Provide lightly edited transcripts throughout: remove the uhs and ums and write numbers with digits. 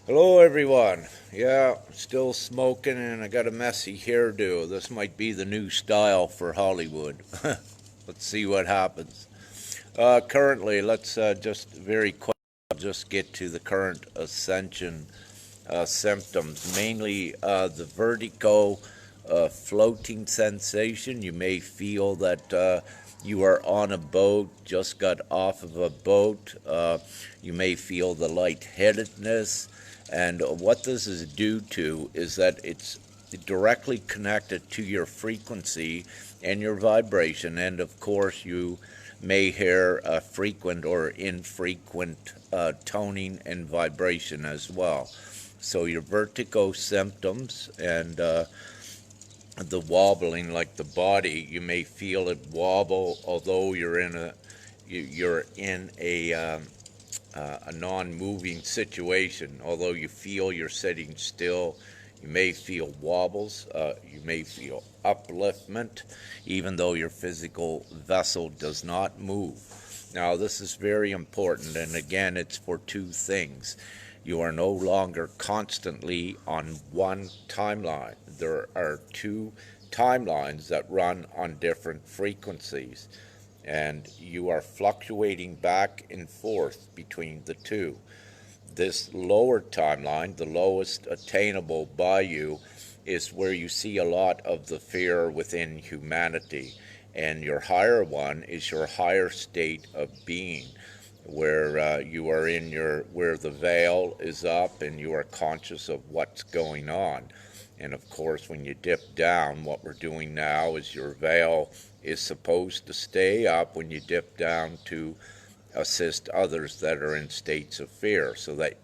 Hello, everyone. Yeah, still smoking, and I got a messy hairdo. This might be the new style for Hollywood. Let's see what happens. Currently, let's just very quick just get to the current Ascension symptoms. Mainly the vertigo, floating sensation. You may feel that you are on a boat, just got off of a boat. You may feel the lightheadedness. And what this is due to is that it's directly connected to your frequency and your vibration. And of course, you may hear frequent or infrequent toning and vibration as well. So your vertigo symptoms and the wobbling, like the body, you may feel it wobble, although you're in a non-moving situation. Although you feel you're sitting still, you may feel wobbles. You may feel upliftment, even though your physical vessel does not move. Now, this is very important, and again, it's for two things. You are no longer constantly on one timeline. There are two timelines that run on different frequencies, and you are fluctuating back and forth between the two. This lower timeline, the lowest attainable by you, is where you see a lot of the fear within humanity. And your higher one is your higher state of being, where you are where the veil is up and you are conscious of what's going on. And of course, when you dip down, what we're doing now is your veil is supposed to stay up when you dip down to assist others that are in states of fear. So that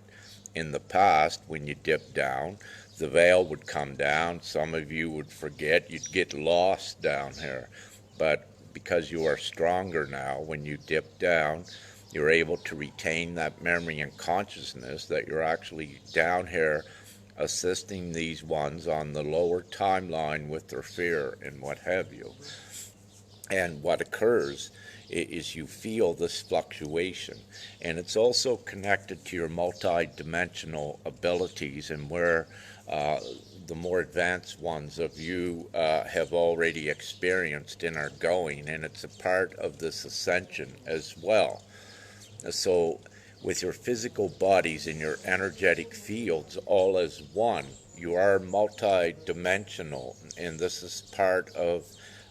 in the past, when you dip down, the veil would come down. Some of you would forget, you'd get lost down here. But because you are stronger now, when you dip down, you're able to retain that memory and consciousness that you're actually down here assisting these ones on the lower timeline with their fear and what have you. And what occurs is you feel this fluctuation. And it's also connected to your multi-dimensional abilities, and where the more advanced ones of you have already experienced and are going. And it's a part of this ascension as well. So with your physical bodies and your energetic fields all as one, you are multi-dimensional, and this is part of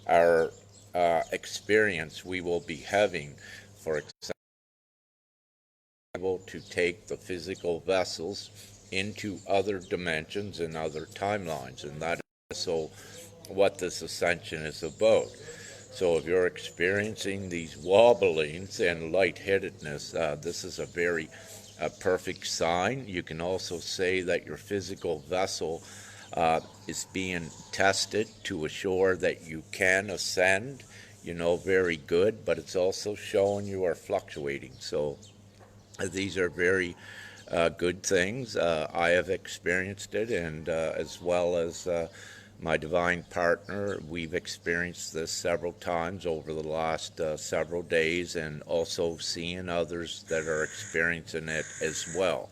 our experience we will be having. For example, to take the physical vessels into other dimensions and other timelines, and that is so what this ascension is about. So if you're experiencing these wobblings and lightheadedness, this is a very perfect sign. You can also say that your physical vessel is being tested to assure that you can ascend, very good, but it's also showing you are fluctuating. So these are very good things. I have experienced it, and as well as my divine partner, we've experienced this several times over the last several days, and also seeing others that are experiencing it as well.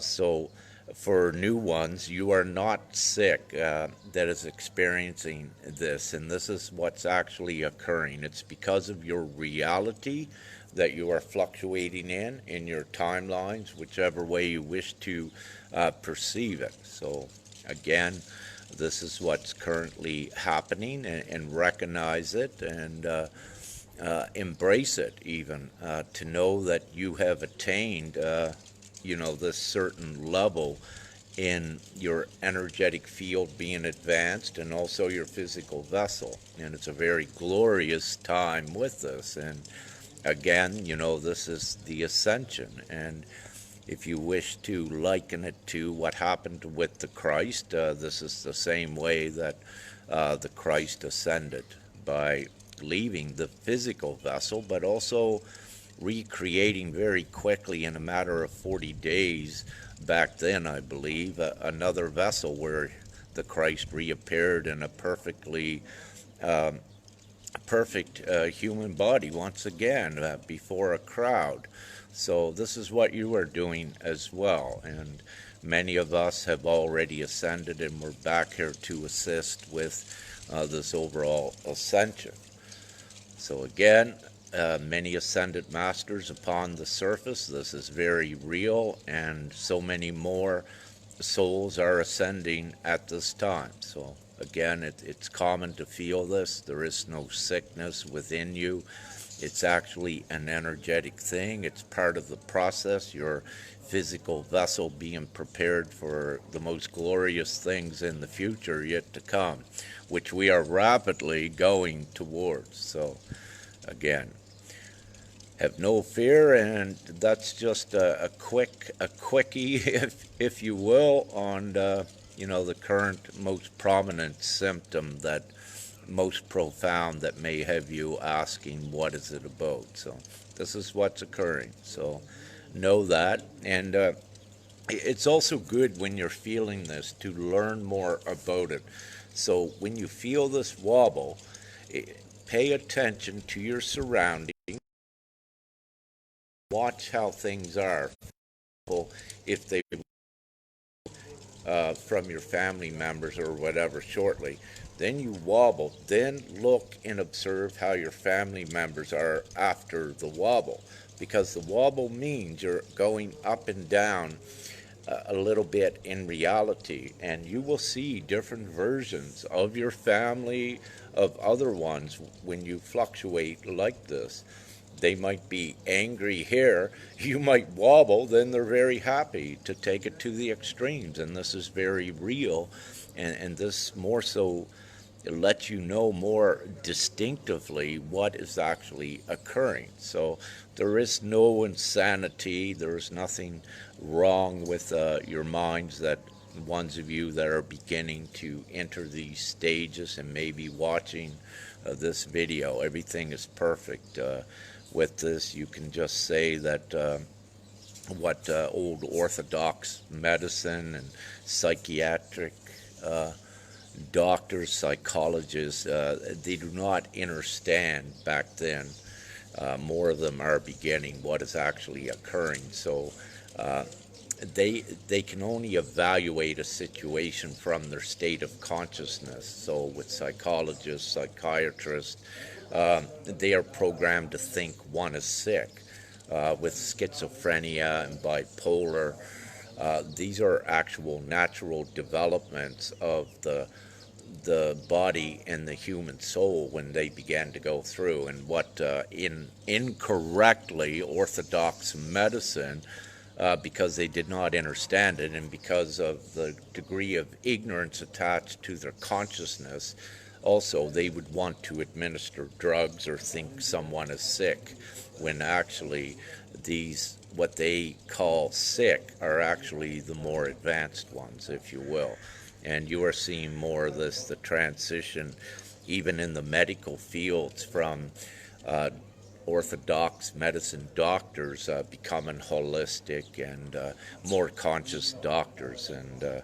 So for new ones, you are not sick that is experiencing this, and this is what's actually occurring. It's because of your reality that you are fluctuating in your timelines, whichever way you wish to perceive it. So again, this is what's currently happening, and recognize it, and embrace it, even to know that you have attained this certain level in your energetic field being advanced, and also your physical vessel. And it's a very glorious time with this. And again, this is the ascension. And if you wish to liken it to what happened with the Christ, this is the same way that the Christ ascended, by leaving the physical vessel, but also recreating very quickly, in a matter of 40 days back then, I believe, another vessel where the Christ reappeared in a perfect human body once again before a crowd. So this is what you are doing as well. And many of us have already ascended, and we're back here to assist with this overall ascension. So again, many ascended masters upon the surface. This is very real, and so many more souls are ascending at this time. So again, it's common to feel this. There is no sickness within you. It's actually an energetic thing. It's part of the process. Your physical vessel being prepared for the most glorious things in the future yet to come, which we are rapidly going towards. So again, have no fear, and that's just a quickie, if you will, on the current most prominent symptom that most profound that may have you asking, what is it about? So this is what's occurring. So know that, and it's also good when you're feeling this to learn more about it. So when you feel this wobble, pay attention to your surroundings. Watch how things are. If they from your family members or whatever shortly, then you wobble. Then look and observe how your family members are after the wobble, because the wobble means you're going up and down a little bit in reality, and you will see different versions of your family, of other ones when you fluctuate like this. They might be angry here, you might wobble, then they're very happy, to take it to the extremes. And this is very real, and this more so lets you know more distinctively what is actually occurring. So there is no insanity, there is nothing wrong with your minds, that ones of you that are beginning to enter these stages and maybe watching this video. Everything is perfect. With this, you can just say that what old orthodox medicine and psychiatric doctors, psychologists, they do not understand back then. More of them are beginning what is actually occurring. So they can only evaluate a situation from their state of consciousness. So with psychologists, psychiatrists, they are programmed to think one is sick. With schizophrenia and bipolar, these are actual natural developments of the body and the human soul when they began to go through. And what in incorrectly orthodox medicine, because they did not understand it, and because of the degree of ignorance attached to their consciousness, also they would want to administer drugs or think someone is sick, when actually these, what they call sick, are actually the more advanced ones, if you will. And you are seeing more of this, the transition, even in the medical fields, from orthodox medicine doctors becoming holistic and more conscious doctors. And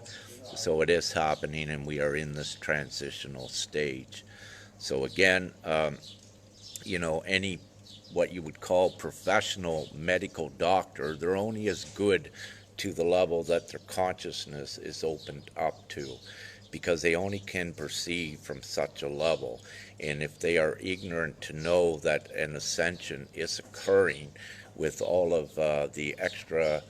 so it is happening, and we are in this transitional stage. So again, any what you would call professional medical doctor, they're only as good to the level that their consciousness is opened up to, because they only can perceive from such a level. And if they are ignorant to know that an ascension is occurring with all of the extra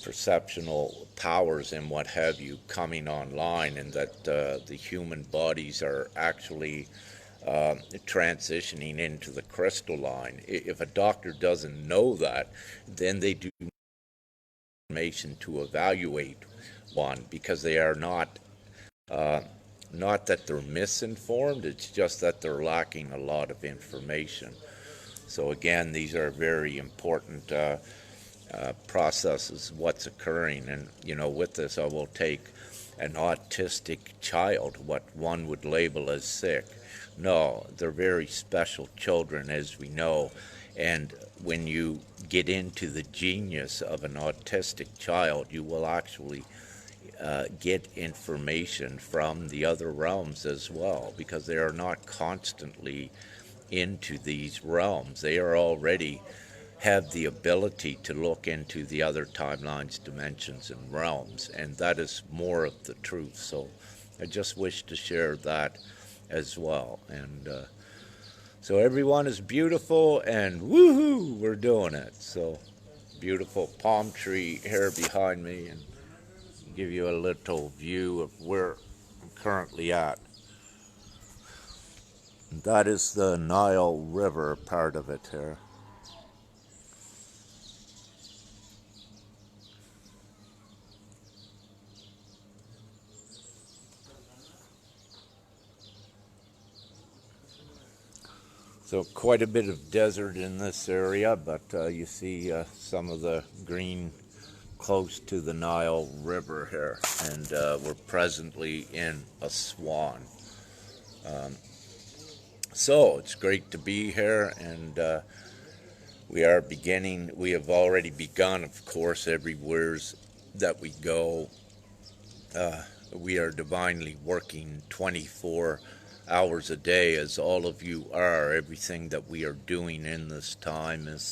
perceptional powers and what have you coming online, and that the human bodies are actually transitioning into the crystalline. If a doctor doesn't know that, then they do information to evaluate one, because they are not that they're misinformed, it's just that they're lacking a lot of information. So again, these are very important processes, what's occurring. And with this, I will take an autistic child, what one would label as sick. No, they're very special children, as we know. And when you get into the genius of an autistic child, you will actually get information from the other realms as well, because they are not constantly into these realms. They are already have the ability to look into the other timelines, dimensions, and realms, and that is more of the truth. So I just wish to share that as well. And so everyone is beautiful, and woohoo, we're doing it. So beautiful palm tree here behind me, and give you a little view of where I'm currently at. And that is the Nile River part of it here. So quite a bit of desert in this area, but you see some of the green close to the Nile River here, and we're presently in Aswan. Um, so it's great to be here, and we have already begun, of course, everywhere that we go. We are divinely working 24 hours a day, as all of you are. Everything that we are doing in this time it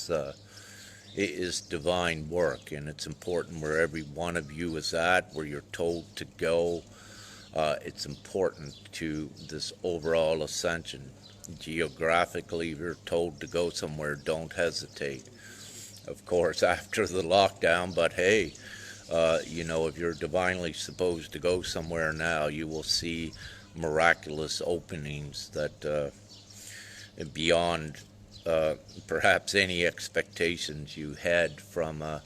is divine work, and it's important where every one of you is at, where you're told to go. It's important to this overall ascension. Geographically, if you're told to go somewhere, don't hesitate. Of course, after the lockdown, but hey, if you're divinely supposed to go somewhere now, you will see miraculous openings that beyond perhaps any expectations you had from a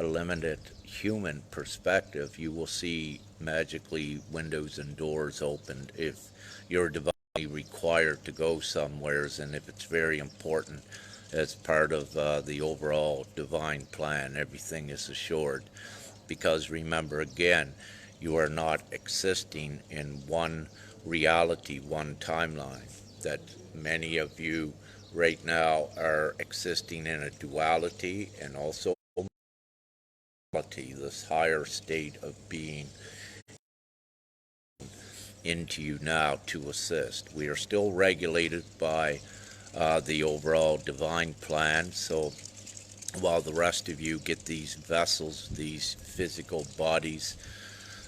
limited human perspective. You will see magically windows and doors opened if you're divinely required to go somewheres, and if it's very important as part of the overall divine plan. Everything is assured, because remember again, you are not existing in one reality, one timeline. That many of you right now are existing in a duality, and also this higher state of being into you now to assist. We are still regulated by the overall divine plan. So while the rest of you get these vessels, these physical bodies,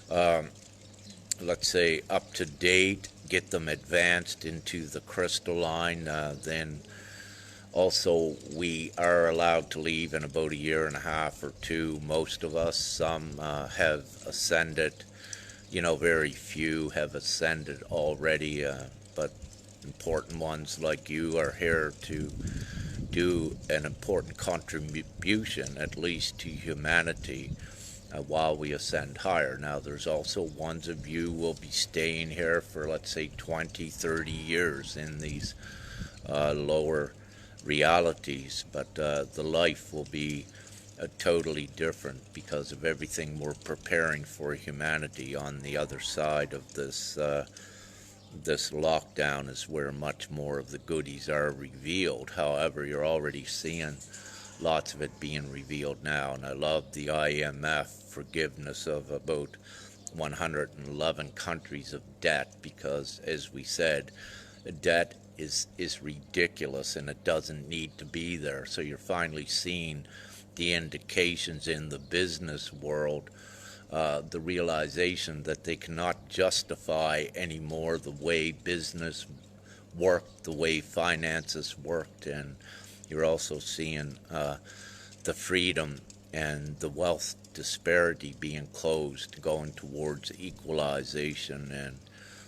let's say up to date, get them advanced into the crystalline, then also we are allowed to leave in about a year and a half or two. Most of us, some have ascended, very few have ascended already, but important ones like you are here to do an important contribution, at least to humanity, while we ascend higher. Now, there's also ones of you will be staying here for, let's say, 20, 30 years in these lower realities, but the life will be totally different because of everything we're preparing for humanity on the other side of this lockdown is where much more of the goodies are revealed. However, you're already seeing lots of it being revealed now, and I love the IMF forgiveness of about 111 countries of debt, because, as we said, debt is ridiculous and it doesn't need to be there. So you're finally seeing the indications in the business world, the realization that they cannot justify anymore the way business worked, the way finances worked, and you're also seeing the freedom and the wealth disparity being closed, going towards equalization, and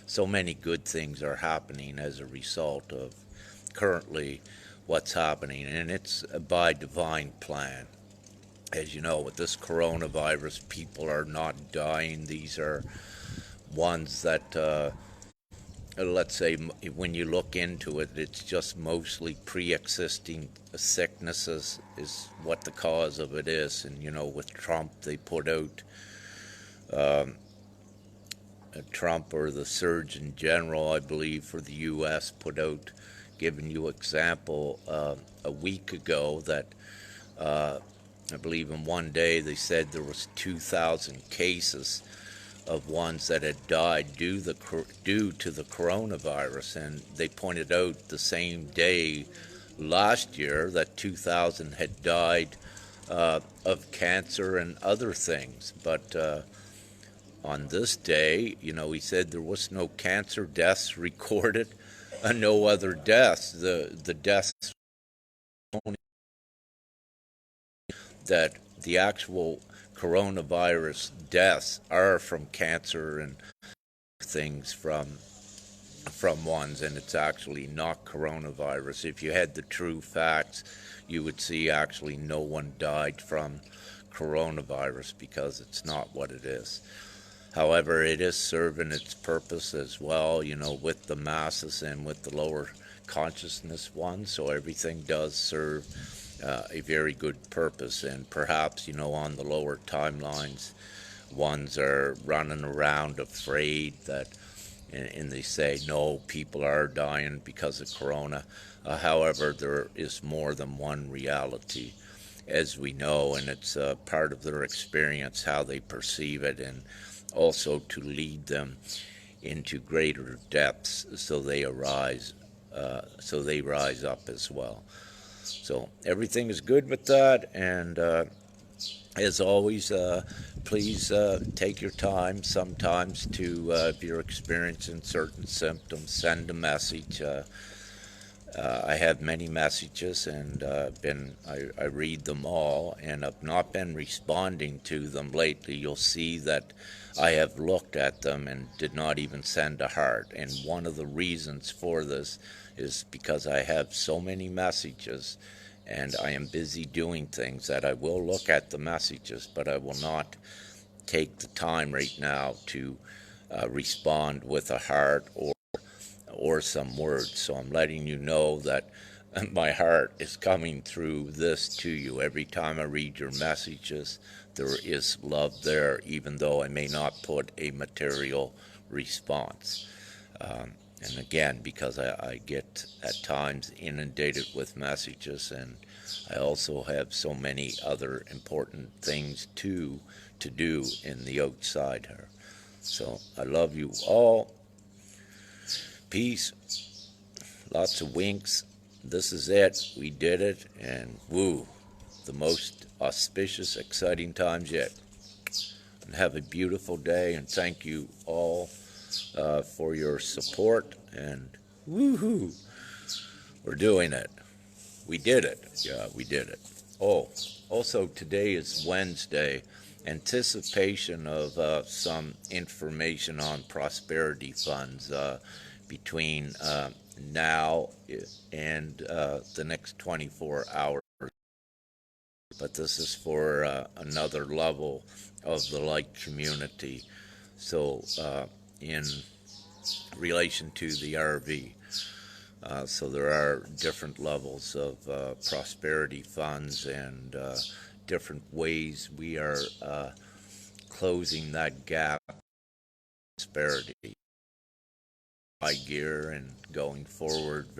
so many good things are happening as a result of currently what's happening, and it's by divine plan. As you know, with this coronavirus, people are not dying. These are ones that, let's say, when you look into it, it's just mostly pre-existing sicknesses is what the cause of it is. And, with Trump, they put out, Trump, or the Surgeon General, I believe, for the U.S., put out, giving you example, a week ago that I believe in one day they said there was 2,000 cases of ones that had died due to the coronavirus, and they pointed out the same day last year that 2,000 had died of cancer and other things. But on this day, he said there was no cancer deaths recorded, no other deaths. The deaths that the actual coronavirus deaths are from cancer and things from ones, and it's actually not coronavirus. If you had the true facts, you would see actually no one died from coronavirus, because it's not what it is. However, it is serving its purpose as well, with the masses and with the lower consciousness ones. So everything does serve a very good purpose. And perhaps, on the lower timelines, ones are running around afraid that, and they say, no, people are dying because of corona. However, there is more than one reality, as we know, and it's part of their experience, how they perceive it, and also to lead them into greater depths, so they rise up as well. So everything is good with that, and as always, please take your time sometimes to, if you're experiencing certain symptoms, send a message. I have many messages, and I read them all, and I've not been responding to them lately. You'll see that I have looked at them and did not even send a heart. And one of the reasons for this is because I have so many messages, and I am busy doing things, that I will look at the messages, but I will not take the time right now to respond with a heart or some words. So I'm letting you know that my heart is coming through this to you. Every time I read your messages, there is love there, even though I may not put a material response. And again, because I get at times inundated with messages, and I also have so many other important things to do in the outside here. So I love you all. Peace. Lots of winks. This is it. We did it. And woo, the most auspicious, exciting times yet. And have a beautiful day. And thank you all for your support. And woohoo, we're doing it. We did it. Yeah, we did it. Oh, also today is Wednesday. Anticipation of some information on prosperity funds between now and the next 24 hours. But this is for another level of the light community. So in relation to the RV. So there are different levels of prosperity funds, and different ways we are closing that gap of prosperity. High gear and going forward